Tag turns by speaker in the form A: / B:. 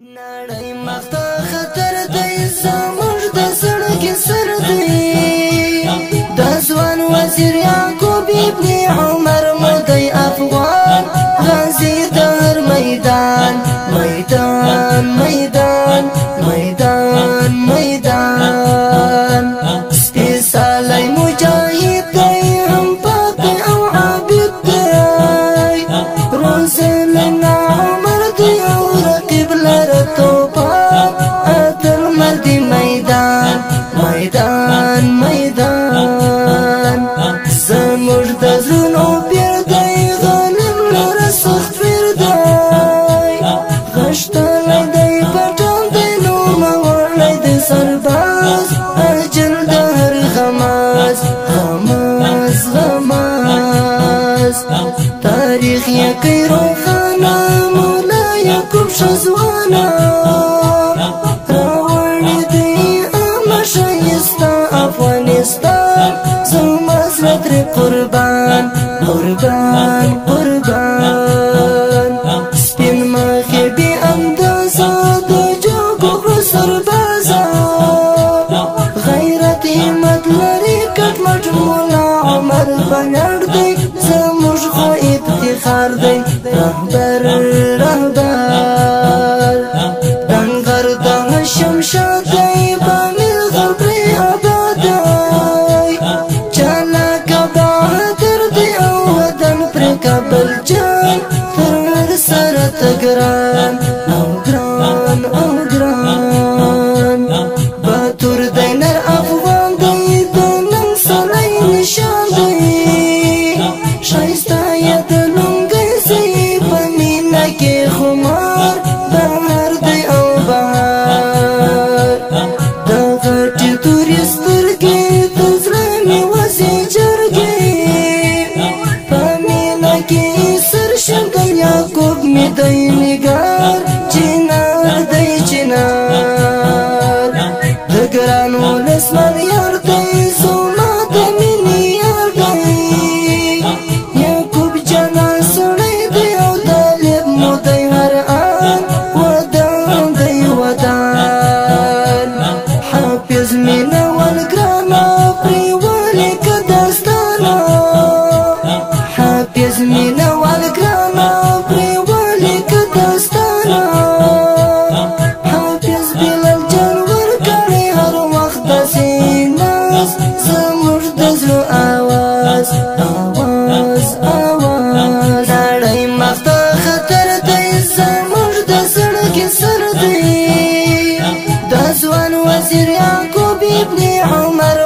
A: نړۍ مخته خطر دی زموږ د سړک سر دی د ځوان وزیر یعقوب ابن عمر مودی افغان غازی د هر میدان میدان میدان میدان میدان سپیڅلی مجاهد دی هم پاک او عابد دی روزلنا عمر دی او رقیب لره توپان اتل مردی میدان میدان میدان زموږ د زړونو پیر دی غالب لره سخت پیر دی غښتلی دی پټان دی نوموړی دی سرباز اجل د هر غماز غماز غماز تاریخ یې کوي روښانه مولا یعقوب ښه ځوانه راوړی دی امه ښایسته افغانستان زما زړه ترې قربان قربان قربان سپین مخې بې اندازه د جوګو غرو سربازه غیرت همت لري کټ مټ مولا عمر بنړ دی زموږ خو افتخار دی رهبر رهبر دنګر دغه شمشاد دی بامیر غر پرې آباد دی چالاکه بهادر دی او وطن پرې کابل جان تر هر سره ته ګران او ګران او ګران باتور دی نر افغان دی د ننګ سړی نشان دی ښایسته یې د لونګۍ زوی په مینه کې خمار بهار دی او بهار د غټې تورې سترګې د زړه مې وځي جرګې په مینه کې سرشم د یعقوب مې دی نګار چنار دی چنار د ګران ولس ملیار دی زما د مینې یار دی یعقوب جانا سړی دی او طالب مو دی هر آن ودان دی ودان حافظ مینه ول ګرانه پرې ولیکه داستانه حافظ مینه ول ګرانه پرې ولیکه داستانه حافظ بلال جان ورکړی هر وخت داسې ناز زموږ د زړه آواز آواز آواز نړۍ مخته خطر دی زموږ د سړک سر دی د ځوان وزیر یعقوب ابن عمر